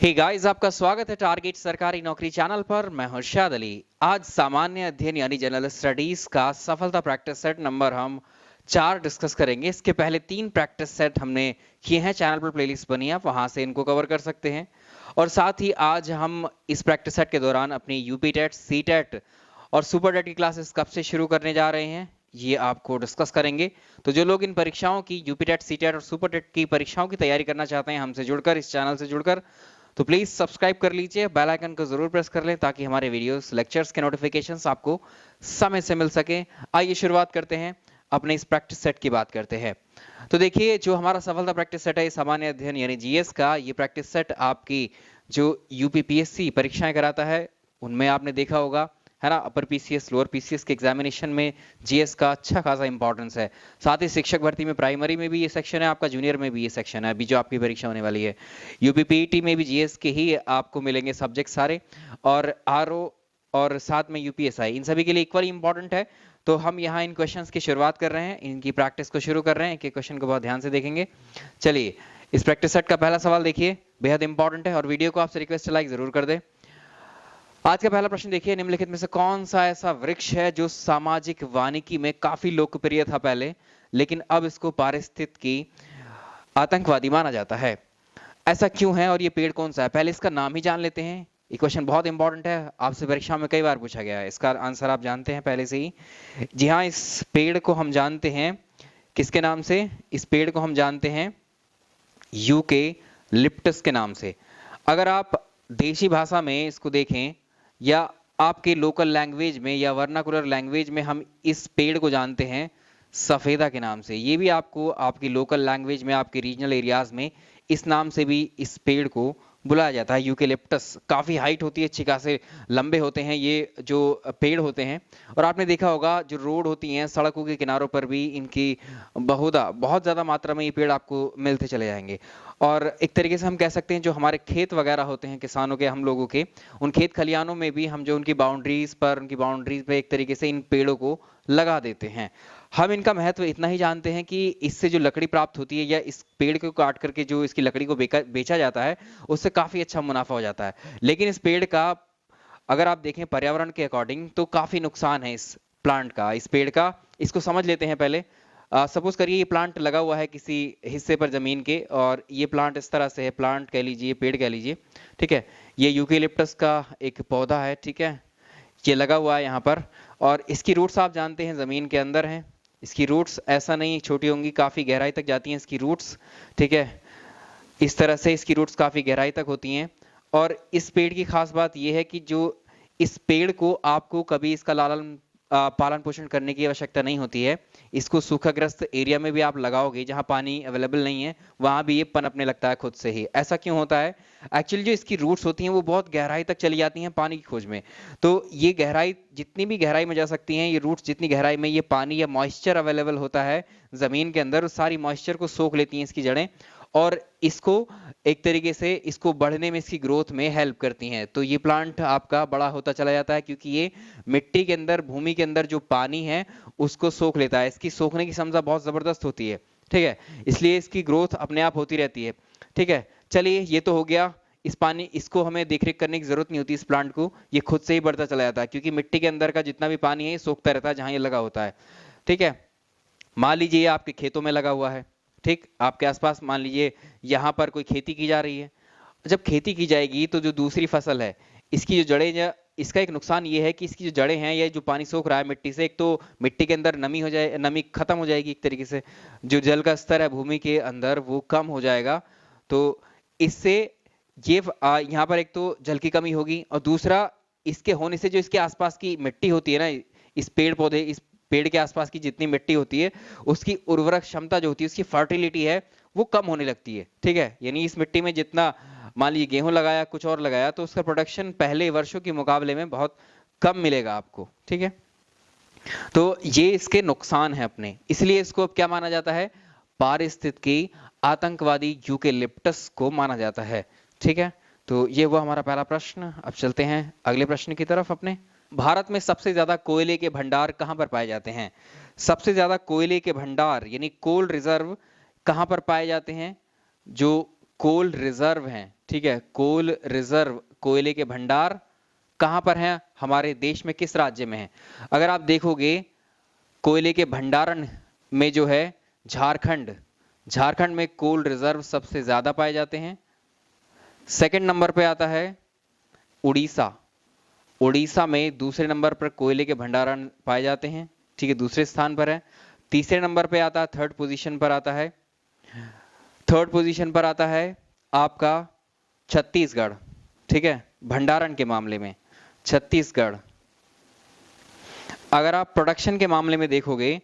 Hey guys, आपका स्वागत है टारगेट सरकारी नौकरी चैनल पर। मैं हूं शाद अली। आज सामान्य अध्ययन यानी जनरल स्टडीज का सफलता प्रैक्टिस सेट नंबर हम 4 डिस्कस करेंगे। इसके पहले 3 प्रैक्टिस सेट हमने किए हैं, चैनल पर प्लेलिस्ट बनी है, आप वहां से इनको कवर कर सकते हैं। और साथ ही आज हम इस प्रैक्टिस सेट के दौरान अपनी यूपी टेट, सी टेट और सुपर टेट की क्लासेस कब से शुरू करने जा रहे हैं ये आपको डिस्कस करेंगे। तो जो लोग इन परीक्षाओं की यूपी टेट, सी टेट और सुपर टेट की परीक्षाओं की तैयारी करना चाहते हैं हमसे जुड़कर, इस चैनल से जुड़कर, तो प्लीज सब्सक्राइब कर लीजिए, बेल आइकन को जरूर प्रेस कर लें ताकि हमारे वीडियोस, लेक्चर्स के नोटिफिकेशंस आपको समय से मिल सके। आइए शुरुआत करते हैं, अपने इस प्रैक्टिस सेट की बात करते हैं। तो देखिए, जो हमारा सफलता प्रैक्टिस सेट है सामान्य अध्ययन यानी जीएस का, ये प्रैक्टिस सेट आपकी जो यूपीपीएससी परीक्षाएं कराता है उनमें आपने देखा होगा, है ना। अपर पीसीएस, लोअर पीसीएस के एग्जामिनेशन में जीएस का अच्छा खासा इंपॉर्टेंस है। साथ ही शिक्षक भर्ती में प्राइमरी में भी ये सेक्शन है आपका, जूनियर में भी ये सेक्शन है, अभी जो आपकी परीक्षा होने वाली है। यूपीपीईटी में भी जीएस के ही आपको मिलेंगे सब्जेक्ट सारे, और आरओ और साथ में यूपीएसआई, इन सभी के लिए इक्वली इंपॉर्टेंट है। तो हम यहाँ इन क्वेश्चंस की शुरुआत कर रहे हैं, इनकी प्रैक्टिस को शुरू कर रहे हैं। एक क्वेश्चन को बहुत ध्यान से देखेंगे। चलिए, इस प्रैक्टिस सेट का पहला सवाल देखिए, बेहद इंपॉर्टेंट है, और वीडियो को आपसे रिक्वेस्ट लाइक जरूर कर दे। आज का पहला प्रश्न देखिए, निम्नलिखित में से कौन सा ऐसा वृक्ष है जो सामाजिक वानिकी में काफी लोकप्रिय था पहले, लेकिन अब इसको पारिस्थितिकी आतंकवादी माना जाता है? ऐसा क्यों है और ये पेड़ कौन सा है? पहले इसका नाम ही जान लेते हैं। ये क्वेश्चन बहुत इंपॉर्टेंट है, आपसे परीक्षा में कई बार पूछा गया है, इसका आंसर आप जानते हैं पहले से ही। जी हाँ, इस पेड़ को हम जानते हैं किसके नाम से? इस पेड़ को हम जानते हैं यूकेलिप्टस के नाम से। अगर आप देशी भाषा में इसको देखें या आपके लोकल लैंग्वेज में या वर्नाकुलर लैंग्वेज में, हम इस पेड़ को जानते हैं सफेदा के नाम से। ये भी आपको आपकी लोकल लैंग्वेज में, आपके रीजनल एरियाज में इस नाम से भी इस पेड़ को बुलाया जाता है, यूकेलिप्टस। काफी हाइट होती है, अच्छी खासे लंबे होते हैं ये जो पेड़ होते हैं। और आपने देखा होगा जो रोड होती हैं, सड़कों के किनारों पर भी इनकी बहुत ज्यादा मात्रा में ये पेड़ आपको मिलते चले जाएंगे। और एक तरीके से हम कह सकते हैं जो हमारे खेत वगैरह होते हैं किसानों के, हम लोगों के, उन खेत खलियानों में भी हम जो उनकी बाउंड्रीज पे एक तरीके से इन पेड़ों को लगा देते हैं। हम इनका महत्व इतना ही जानते हैं कि इससे जो लकड़ी प्राप्त होती है, या इस पेड़ को काट करके जो इसकी लकड़ी को बेचा जाता है, उससे काफी अच्छा मुनाफा हो जाता है। लेकिन इस पेड़ का अगर आप देखें पर्यावरण के अकॉर्डिंग तो काफी नुकसान है इस प्लांट का, इस पेड़ का। इसको समझ लेते हैं पहले। सपोज करिए ये प्लांट लगा हुआ है किसी हिस्से पर जमीन के, और ये प्लांट इस तरह से है, प्लांट कह लीजिए, पेड़ कह लीजिए, ठीक है। ये यूकेलिप्टस का एक पौधा है, ठीक है, ये लगा हुआ है यहाँ पर। और इसकी रूट्स आप जानते हैं जमीन के अंदर हैं। इसकी रूट्स ऐसा नहीं छोटी होंगी, काफी गहराई तक जाती हैं इसकी रूट्स, ठीक है। इस तरह से इसकी रूट्स काफी गहराई तक होती हैं। और इस पेड़ की खास बात यह है कि जो इस पेड़ को आपको कभी इसका पालन पोषण करने की आवश्यकता नहीं होती है। इसको सूखाग्रस्त एरिया में भी आप लगाओगे, जहां पानी अवेलेबल नहीं है, वहां भी ये पनपने लगता है खुद से ही। ऐसा क्यों होता है? एक्चुअली जो इसकी रूट्स होती हैं वो बहुत गहराई तक चली जाती हैं पानी की खोज में। तो ये गहराई, जितनी भी गहराई में जा सकती हैं ये रूट्स, जितनी गहराई में ये पानी या मॉइस्चर अवेलेबल होता है जमीन के अंदर, उस सारी मॉइस्चर को सोख लेती हैं इसकी जड़ें, और इसको एक तरीके से इसको बढ़ने में, इसकी ग्रोथ में हेल्प करती हैं। तो ये प्लांट आपका बड़ा होता चला जाता है, क्योंकि ये मिट्टी के अंदर, भूमि के अंदर जो पानी है उसको सोख लेता है। इसकी सोखने की क्षमता बहुत जबरदस्त होती है, ठीक है, इसलिए इसकी ग्रोथ अपने आप होती रहती है, ठीक है। चलिए, ये तो हो गया। इस पानी, इसको हमें देखरेख करने की जरूरत नहीं होती इस प्लांट को, ये खुद से ही बढ़ता चला जाता है, क्योंकि मिट्टी के अंदर का जितना भी पानी है ये सोखता रहता है जहां ये लगा होता है, ठीक है। मान लीजिए आपके खेतों में लगा हुआ है, ठीक, आपके आसपास मान लीजिए यहाँ पर कोई खेती की जा रही है। जब खेती की जाएगी तो जो दूसरी फसल है, इसकी जो जड़ें, इसका एक नुकसान ये है कि इसकी जो जड़ें हैं, ये जो पानी सोख रहा है मिट्टी से, एक तो मिट्टी के अंदर नमी हो जाए, नमी खत्म हो जाएगी एक तरीके से, जो जल का स्तर है भूमि के अंदर वो कम हो जाएगा। तो इससे ये यहाँ पर एक तो जल की कमी होगी, और दूसरा इसके होने से जो इसके आसपास की मिट्टी होती है ना, इस पेड़ पौधे, इस पेड़ के आसपास की जितनी मिट्टी होती है, उसकी उर्वरक क्षमता जो होती है, उसकी फर्टिलिटी है, वो कम होने लगती है, ठीक है। यानी इस मिट्टी में जितना, मान लीजिए गेहूं लगाया, कुछ और लगाया, तो उसका प्रोडक्शन पहले वर्षों के मुकाबले में बहुत कम मिलेगा आपको, ठीक है। तो ये इसके नुकसान है अपने, इसलिए इसको अब क्या माना जाता है? पारिस्थितिकी आतंकवादी यूकेलिप्टस को माना जाता है, ठीक है। तो ये हुआ हमारा पहला प्रश्न। अब चलते हैं अगले प्रश्न की तरफ अपने। भारत में सबसे ज्यादा कोयले के भंडार कहां पर पाए जाते हैं? सबसे ज्यादा कोयले के भंडार यानी कोल रिजर्व कहां पर पाए जाते हैं? जो कोल रिजर्व हैं, ठीक है, कोल रिजर्व, कोयले के भंडार कहां पर हैं, हमारे देश में किस राज्य में है? अगर आप देखोगे कोयले के भंडारण में जो है झारखंड, झारखंड में कोल रिजर्व सबसे ज्यादा पाए जाते हैं। सेकंड नंबर पे आता है उड़ीसा, उड़ीसा में दूसरे नंबर पर कोयले के भंडारण पाए जाते हैं, ठीक है, दूसरे स्थान पर है। तीसरे नंबर पे आता है, थर्ड पोजीशन पर आता है, थर्ड पोजीशन पर आता है आपका छत्तीसगढ़, ठीक है, भंडारण के मामले में छत्तीसगढ़। अगर आप प्रोडक्शन के मामले में देखोगे,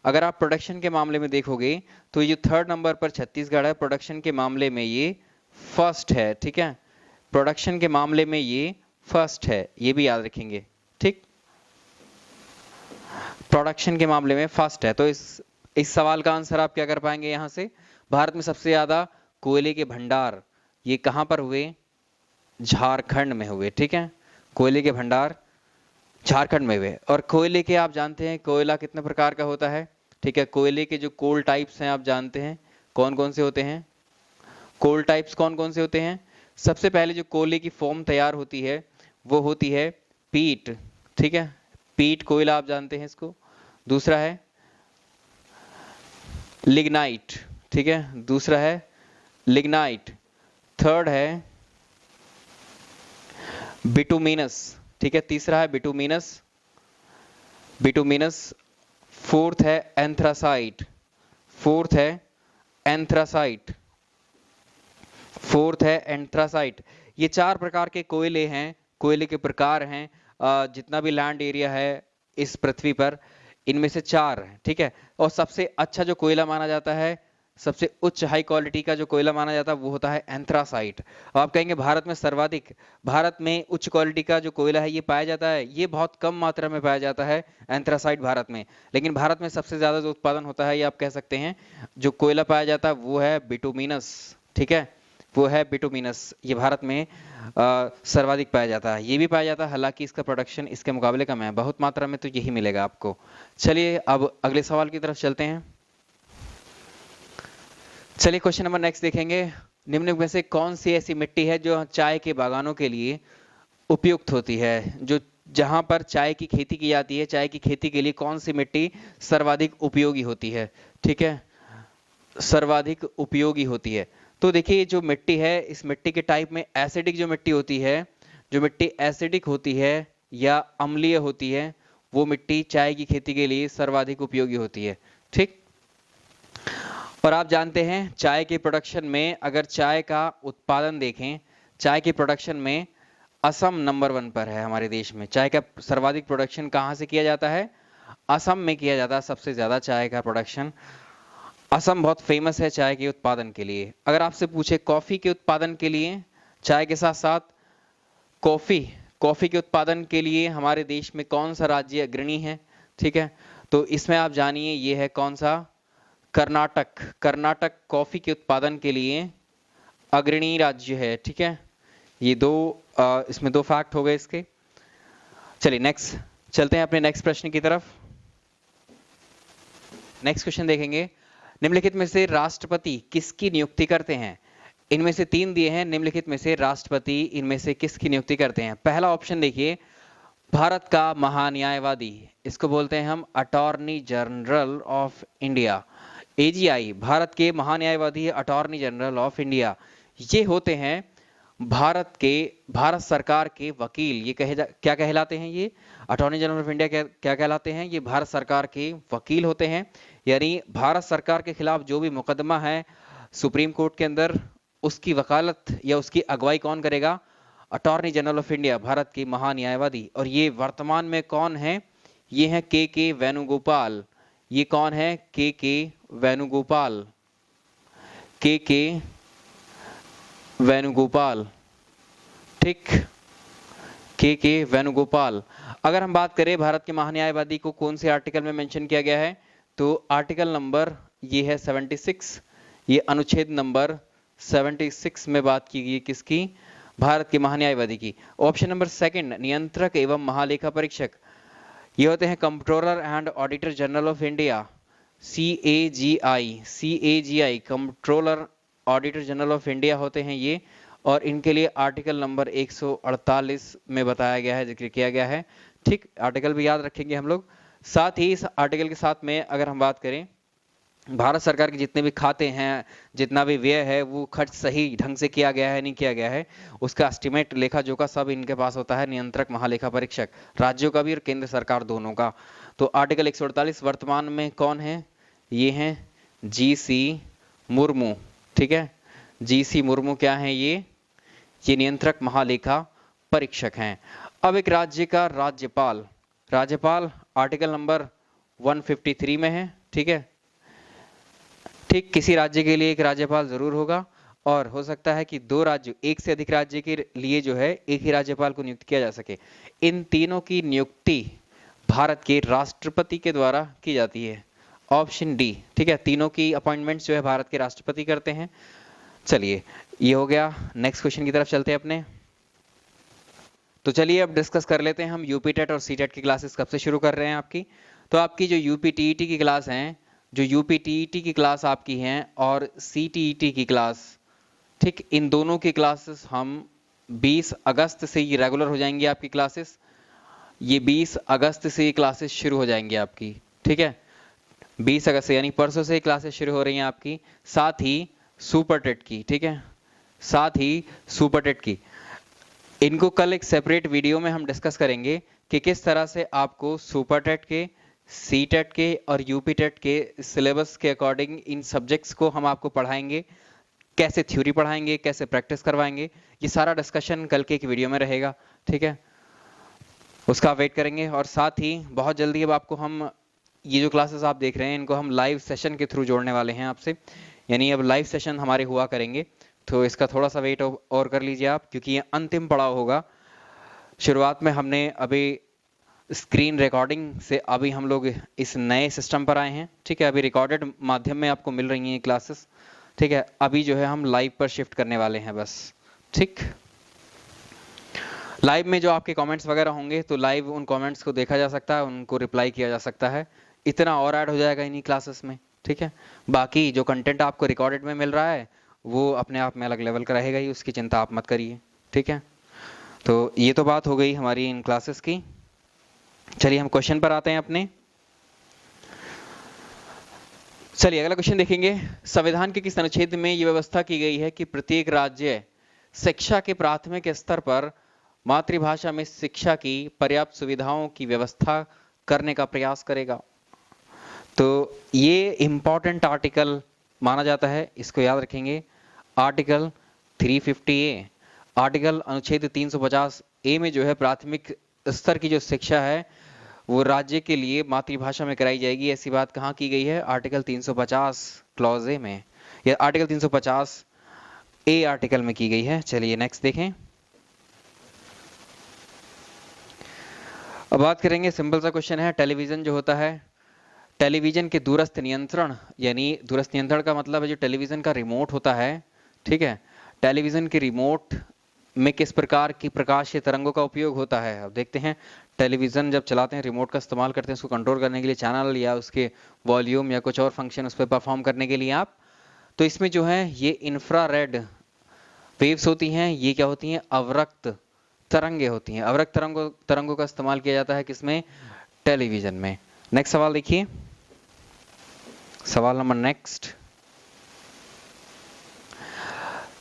अगर आप प्रोडक्शन के मामले में देखोगे तो ये थर्ड नंबर पर छत्तीसगढ़ है, प्रोडक्शन के मामले में ये फर्स्ट है, ठीक है, प्रोडक्शन के मामले में ये फर्स्ट है, ये भी याद रखेंगे, ठीक, प्रोडक्शन के मामले में फर्स्ट है। तो इस सवाल का आंसर आप क्या कर पाएंगे यहां से, भारत में सबसे ज्यादा कोयले के भंडार ये कहां पर हुए, झारखंड में हुए, ठीक है, कोयले के भंडार झारखंड में हुए। और कोयले के आप जानते हैं कोयला कितने प्रकार का होता है, ठीक है, कोयले के जो कोल टाइप्स हैं आप जानते हैं कौन कौन से होते हैं, कोल टाइप्स कौन कौन से होते हैं। सबसे पहले जो कोयले की फॉर्म तैयार होती है वो होती है पीट, ठीक है, पीट कोयला आप जानते हैं इसको। दूसरा है लिग्नाइट, ठीक है, दूसरा है लिग्नाइट। थर्ड है बिटुमिनस, ठीक है, तीसरा है बिटुमिनस, बिटुमिनस। फोर्थ है एंथ्रासाइट, फोर्थ है एंथ्रासाइट, फोर्थ है एंथ्रासाइट। ये चार प्रकार के कोयले हैं, कोयले के प्रकार हैं, जितना भी लैंड एरिया है इस पृथ्वी पर इनमें से चार है, ठीक है। और सबसे अच्छा जो कोयला माना जाता है, सबसे उच्च हाई क्वालिटी का जो कोयला माना जाता है वो होता है एंथ्रासाइट। आप कहेंगे भारत में सर्वाधिक, भारत में उच्च क्वालिटी का जो कोयला है ये पाया जाता है, ये बहुत कम मात्रा में पाया जाता है एंथ्रासाइट भारत में, लेकिन भारत में सबसे ज्यादा जो उत्पादन होता है ये आप कह सकते हैं जो कोयला पाया जाता है वो है बिटुमिनस, ठीक है, वो है बिटुमिनस, ये भारत में सर्वाधिक पाया जाता है। ये भी पाया जाता है, हालांकि इसका प्रोडक्शन इसके मुकाबले कम है, बहुत मात्रा में तो यही मिलेगा आपको। चलिए अब अगले सवाल की तरफ चलते हैं। चलिए क्वेश्चन नंबर नेक्स्ट देखेंगे। निम्नलिखित में से कौन सी ऐसी मिट्टी है जो चाय के बागानों के लिए उपयुक्त होती है, जो जहां पर चाय की खेती की जाती है, चाय की खेती के लिए कौन सी मिट्टी सर्वाधिक उपयोगी होती है, ठीक है, सर्वाधिक उपयोगी होती है। तो देखिए जो मिट्टी है, इस मिट्टी के टाइप में एसिडिक जो मिट्टी होती है, जो मिट्टी एसिडिक होती है या अम्लीय होती है, वो मिट्टी चाय की खेती के लिए सर्वाधिक उपयोगी होती है, ठीक। और आप जानते हैं चाय के प्रोडक्शन में, अगर चाय का उत्पादन देखें, चाय के प्रोडक्शन में असम नंबर 1 पर है हमारे देश में। चाय का सर्वाधिक प्रोडक्शन कहां से किया जाता है, असम में किया जाता है, सबसे ज्यादा चाय का प्रोडक्शन। असम बहुत फेमस है चाय के उत्पादन के लिए। अगर आपसे पूछे कॉफी के उत्पादन के लिए, चाय के साथ साथ कॉफी के उत्पादन के लिए हमारे देश में कौन सा राज्य अग्रणी है, ठीक है, तो इसमें आप जानिए ये है कौन सा, कर्नाटक। कर्नाटक कॉफी के उत्पादन के लिए अग्रणी राज्य है, ठीक है। ये इसमें दो फैक्ट हो गए इसके। चलिए नेक्स्ट चलते हैं अपने नेक्स्ट प्रश्न की तरफ। नेक्स्ट क्वेश्चन देखेंगे। निम्नलिखित में से राष्ट्रपति किसकी नियुक्ति करते हैं? इनमें से 3 दिए हैं, निम्नलिखित में से राष्ट्रपति इनमें से किसकी नियुक्ति करते हैं? पहला ऑप्शन देखिए, भारत का महान्यायवादी, इसको बोलते हैं हम attorney general of India, AGI, Bharat के महान्यायवादी अटॉर्नी जनरल ऑफ इंडिया। ये होते हैं भारत सरकार के वकील। ये क्या कहलाते हैं? ये अटॉर्नी जनरल ऑफ इंडिया क्या कहलाते हैं? ये भारत सरकार के वकील होते हैं। यानी भारत सरकार के खिलाफ जो भी मुकदमा है सुप्रीम कोर्ट के अंदर, उसकी वकालत या उसकी अगुवाई कौन करेगा? Attorney general of India, Bharat के महान्यायवादी। और ये वर्तमान में कौन है? ये है के वेणुगोपाल। ये कौन है? के वेणुगोपाल, के वेणुगोपाल, ठीक, के वेणुगोपाल। अगर हम बात करें भारत के महान्यायवादी को कौन से आर्टिकल में मेंशन किया गया है, तो आर्टिकल नंबर ये है 76, ये अनुच्छेद नंबर 76 में बात की गई किसकी? भारत के महान्यायवादी की। ऑप्शन नंबर सेकंड, नियंत्रक एवं महालेखा परीक्षक, ये होते हैं comptroller and auditor general of India, CAGI, comptroller auditor general of India होते हैं ये, और इनके लिए आर्टिकल नंबर 148 में बताया गया है, जिक्र किया गया है। ठीक, आर्टिकल भी याद रखेंगे हम लोग। साथ ही इस आर्टिकल के साथ में अगर हम बात करें, भारत सरकार के जितने भी खाते हैं, जितना भी व्यय है, वो खर्च सही ढंग से किया गया है नहीं किया गया है, उसका एस्टिमेट, लेखा जोखा सब इनके पास होता है, नियंत्रक महालेखा परीक्षक, राज्यों का भी और केंद्र सरकार दोनों का। तो आर्टिकल 148 वर्तमान में कौन है? ये हैं जीसी मुर्मू। ठीक है, जीसी मुर्मू क्या है? ये नियंत्रक महालेखा परीक्षक हैं। अब एक राज्य का राज्यपाल, राज्यपाल आर्टिकल नंबर 153 में है। ठीक है, ठीक, किसी राज्य के लिए एक राज्यपाल जरूर होगा, और हो सकता है कि दो राज्य, एक से अधिक राज्य के लिए जो है एक ही राज्यपाल को नियुक्त किया जा सके। इन तीनों की नियुक्ति भारत के राष्ट्रपति के द्वारा की जाती है, ऑप्शन डी। ठीक है, तीनों की अपॉइंटमेंट्स जो है भारत के राष्ट्रपति करते हैं। चलिए, ये हो गया। नेक्स्ट क्वेश्चन की तरफ चलते हैं अपने। तो चलिए अब डिस्कस कर लेते हैं हम यूपी टेट और सी टेट की क्लासेस कब से शुरू कर रहे हैं आपकी। तो आपकी जो यूपी टीईटी की क्लास हैं, जो यूपी टीईटी की क्लास आपकी हैं और सीटीईटी की क्लास, ठीक, इन दोनों की क्लासेस हम 20 अगस्त से ये रेगुलर हो जाएंगी आपकी क्लासेस। ये 20 अगस्त से ये क्लासेस शुरू हो जाएंगी आपकी। ठीक है, 20 अगस्त से, यानी परसों से क्लासेस शुरू हो रही हैं आपकी। साथ ही सुपर टेट की, ठीक है, साथ ही सुपर टेट की, इनको कल एक सेपरेट वीडियो में हम डिस्कस करेंगे कि किस तरह से आपको सुपर टेट के, सी टेट के और यूपी टेट के सिलेबस के अकॉर्डिंग इन सब्जेक्ट्स को हम आपको पढ़ाएंगे, कैसे थ्योरी पढ़ाएंगे, कैसे प्रैक्टिस करवाएंगे, ये सारा डिस्कशन कल के एक वीडियो में रहेगा। ठीक है, उसका वेट करेंगे। और साथ ही बहुत जल्दी अब आपको हम ये जो क्लासेस आप देख रहे हैं, इनको हम लाइव सेशन के थ्रू जोड़ने वाले हैं आपसे, यानी अब लाइव सेशन हमारे हुआ करेंगे। तो इसका थोड़ा सा वेट और कर लीजिए आप, क्योंकि ये अंतिम पड़ाव होगा। शुरुआत में हमने अभी स्क्रीन रिकॉर्डिंग से अभी हम लोग इस नए सिस्टम पर आए हैं। ठीक है, अभी रिकॉर्डेड माध्यम में आपको मिल रही हैं क्लासेस। ठीक है, अभी जो है हम लाइव पर शिफ्ट करने वाले हैं बस। ठीक, लाइव में जो आपके कमेंट्स वगैरह होंगे, तो लाइव उन कमेंट्स को देखा जा सकता है, उनको रिप्लाई किया जा सकता है, इतना और ऐड हो जाएगा इन्हीं क्लासेस में। ठीक है, बाकी जो कंटेंट आपको रिकॉर्डेड में मिल रहा है वो अपने आप में अलग लेवल का रहेगा ही, उसकी चिंता आप मत करिए। ठीक है, तो ये तो बात हो गई हमारी इन क्लासेस की। चलिए हम क्वेश्चन पर आते हैं अपने। चलिए अगला क्वेश्चन देखेंगे। संविधान के किस अनुच्छेद में ये व्यवस्था की गई है कि प्रत्येक राज्य शिक्षा के प्राथमिक स्तर पर मातृभाषा में शिक्षा की पर्याप्त सुविधाओं की व्यवस्था करने का प्रयास करेगा? तो ये इंपॉर्टेंट आर्टिकल माना जाता है, इसको याद रखेंगे। आर्टिकल 350A, आर्टिकल अनुच्छेद 350A में जो है प्राथमिक स्तर की जो शिक्षा है वो राज्य के लिए मातृभाषा में कराई जाएगी। ऐसी बात कहाँ की गई है? आर्टिकल 350 क्लॉज ए में, या आर्टिकल 350A आर्टिकल में की गई है। चलिए नेक्स्ट देखें। अब बात करेंगे, सिंपल सा क्वेश्चन है, टेलीविजन जो होता है, टेलीविजन के दूरस्थ नियंत्रण, यानी दूरस्थ नियंत्रण का मतलब है जो टेलीविजन का रिमोट होता है। ठीक है, टेलीविजन के रिमोट में किस प्रकार की प्रकाशीय तरंगों का उपयोग होता है? अब देखते हैं, टेलीविजन जब चलाते हैं, रिमोट का इस्तेमाल करते हैं उसको कंट्रोल करने के लिए, चैनल या उसके वॉल्यूम या कुछ और फंक्शन उस पर परफॉर्म करने के लिए आप, तो इसमें जो है ये इंफ्रारेड वेव्स होती हैं। ये क्या होती हैं? अवरक्त तरंगे होती हैं। अवरक्त तरंगों का इस्तेमाल किया जाता है किसमें? टेलीविजन में। नेक्स्ट सवाल देखिए, सवाल नंबर नेक्स्ट।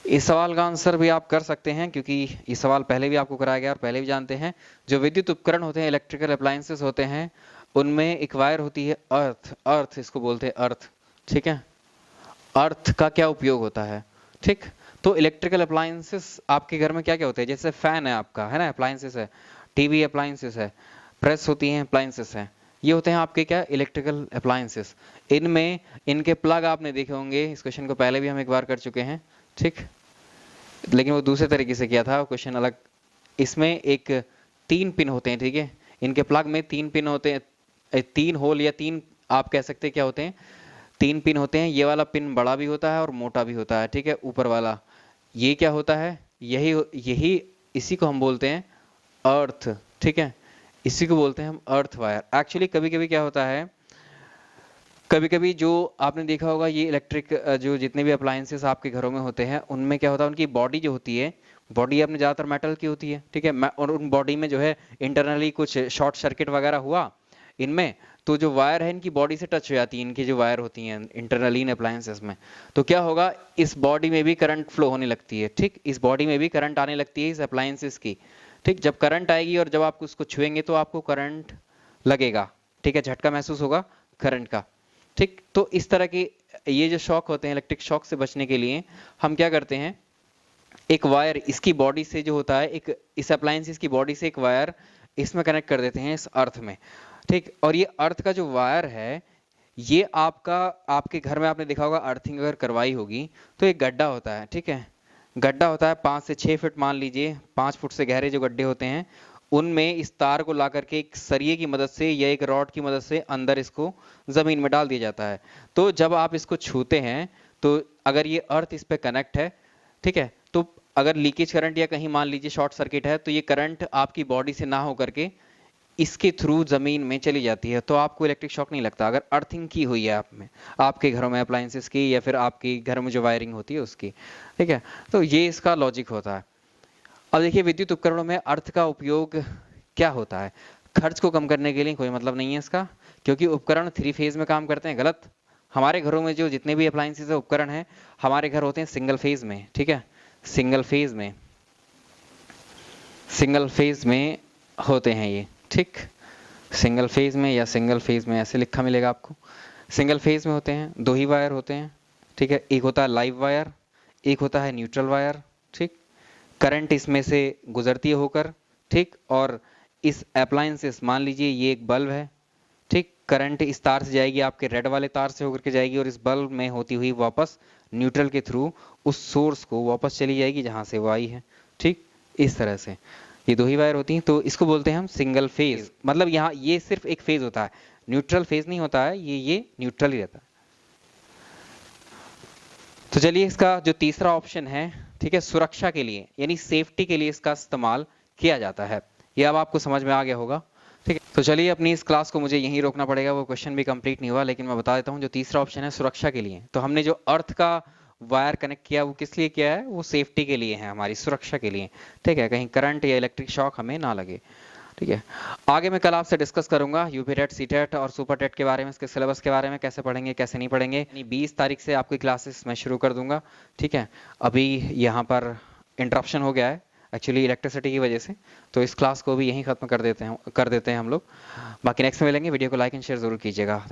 इस सवाल का आंसर भी आप कर सकते हैं, क्योंकि ये सवाल पहले भी आपको कराया गया और पहले भी जानते हैं। जो विद्युत उपकरण होते हैं, इलेक्ट्रिकल अप्लायंसेस होते हैं, उनमें एक वायर होती है अर्थ इसको बोलते हैं अर्थ। ठीक है, अर्थ का क्या उपयोग होता है? ठीक, तो इलेक्ट्रिकल अप्लायंसेस आपके घर में क्या क्या होते हैं? जैसे फैन है आपका, है ना, अप्लायंसेस है, टीवी अप्लायंसेस है, प्रेस होती हैं, अप्लायंसेस हैं, ये होते हैं आपके क्या? Electrical appliances. इनमें इनके प्लग आपने देखे होंगे, इस क्वेश्चन को पहले भी हम एक बार कर चुके हैं। ठीक, लेकिन वो दूसरे तरीके से किया था, क्वेश्चन अलग। इसमें एक 3 पिन होते हैं। ठीक है, इनके प्लग में 3 पिन होते हैं, 3 होल या 3 आप कह सकते हैं क्या होते हैं? 3 पिन होते हैं। ये वाला पिन बड़ा भी होता है और मोटा भी होता है। ठीक है, ऊपर वाला ये क्या होता है? यही इसी को हम बोलते हैं अर्थ। ठीक है, इसी को बोलते हैं हम अर्थ वायर। एक्चुअली कभी कभी क्या होता है, कभी कभी जो आपने देखा होगा ये इलेक्ट्रिक जो जितने भी अप्लायंसेस आपके घरों में होते हैं उनमें क्या होता है, उनकी बॉडी जो होती है, बॉडी अपने ज़्यादातर मेटल की होती है, ठीक है। और उन बॉडी में जो है इंटरनली कुछ शॉर्ट सर्किट वगैरह हुआ इनमें, तो जो वायर है इनकी बॉडी से टच हो जाती है, इनकी जो वायर होती हैं इंटरनली इन अप्लायंसेस में, तो क्या होगा, इस बॉडी में भी करंट फ्लो होने लगती है, ठीक, इस बॉडी में भी करंट आने लगती है इस अप्लायंसेस की, ठीक। जब करंट आएगी और जब आप उसको छुएंगे तो आपको करंट लगेगा, ठीक है, झटका महसूस होगा करंट का, ठीक। तो इस तरह के ये जो शॉक होते हैं, इलेक्ट्रिक शॉक से बचने के लिए हम क्या करते हैं, एक वायर इसकी बॉडी से जो होता है, एक इस अप्लायंसेस की बॉडी से एक वायर इसमें कनेक्ट कर देते हैं इस अर्थ में, ठीक। और ये अर्थ का जो वायर है, ये आपका, आपके घर में आपने देखा होगा अर्थिंग अगर करवाई होगी तो एक गड्ढा होता है, ठीक है, गड्ढा होता है 5 से 6 फीट, मान लीजिए 5 फुट से गहरे जो गड्ढे होते हैं, उनमें इस तार को ला करके एक सरिये की मदद से या एक रॉड की मदद से अंदर इसको जमीन में डाल दिया जाता है। तो जब आप इसको छूते हैं तो अगर ये अर्थ इस पे कनेक्ट है, ठीक है, तो अगर लीकेज करंट या कहीं मान लीजिए शॉर्ट सर्किट है तो ये करंट आपकी बॉडी से ना हो करके इसके थ्रू जमीन में चली जाती है, तो आपको इलेक्ट्रिक शॉक नहीं लगता अगर अर्थिंग की हुई है आप में, आपके घरों में अप्लायंसेस की या फिर आपके घर में जो वायरिंग होती है उसकी, ठीक है। तो ये इसका लॉजिक होता है। अब देखिए विद्युत उपकरणों में अर्थ का उपयोग क्या होता है, खर्च को कम करने के लिए कोई मतलब नहीं है इसका, क्योंकि उपकरण 3 फेज में काम करते हैं, गलत। हमारे घरों में जो जितने भी अप्लायंसेस है, उपकरण हैं, हमारे घर होते हैं सिंगल फेज में, ठीक है, सिंगल फेज में, सिंगल फेज में होते हैं ये, ठीक, सिंगल फेज में या सिंगल फेज में ऐसे लिखा मिलेगा आपको, सिंगल फेज में होते हैं, 2 ही वायर होते हैं, ठीक है, एक होता है लाइव वायर, एक होता है न्यूट्रल वायर, ठीक। करंट इसमें से गुजरती है होकर, ठीक, और इस अप्लायंसेस, मान लीजिए ये एक बल्ब है, ठीक, करंट इस तार से जाएगी, आपके रेड वाले तार से होकर के जाएगी और इस बल्ब में होती हुई वापस न्यूट्रल के थ्रू उस सोर्स को वापस चली जाएगी जहां से वो आई है, ठीक। इस तरह से ये 2 ही वायर होती हैं, तो इसको बोलते हैं हम सिंगल फेज, मतलब यहाँ ये सिर्फ एक फेज होता है, न्यूट्रल फेज नहीं होता है, ये न्यूट्रल ही रहता है। तो चलिए इसका जो तीसरा ऑप्शन है, ठीक है, सुरक्षा के लिए यानी सेफ्टी के लिए इसका इस्तेमाल किया जाता है, ये अब आपको समझ में आ गया होगा, ठीक है। तो चलिए अपनी इस क्लास को मुझे यहीं रोकना पड़ेगा, वो क्वेश्चन भी कंप्लीट नहीं हुआ, लेकिन मैं बता देता हूँ जो तीसरा ऑप्शन है सुरक्षा के लिए, तो हमने जो अर्थ का वायर कनेक्ट किया वो किस लिए किया है, वो सेफ्टी के लिए है, हमारी सुरक्षा के लिए, ठीक है, कहीं करंट या इलेक्ट्रिक शॉक हमें ना लगे, ठीक है। आगे मैं कल आपसे डिस्कस करूंगा यूपी टेट, सी टेट और सुपर टेट के बारे में, इसके सिलेबस के बारे में, कैसे पढ़ेंगे कैसे नहीं पढ़ेंगे, यानी 20 तारीख से आपकी क्लासेस मैं शुरू कर दूंगा, ठीक है। अभी यहाँ पर इंटरप्शन हो गया है एक्चुअली इलेक्ट्रिसिटी की वजह से, तो इस क्लास को भी यहीं खत्म कर देते हैं हम लोग, बाकी नेक्स्ट में मिलेंगे। वीडियो को लाइक एंड शेयर जरूर कीजिएगा।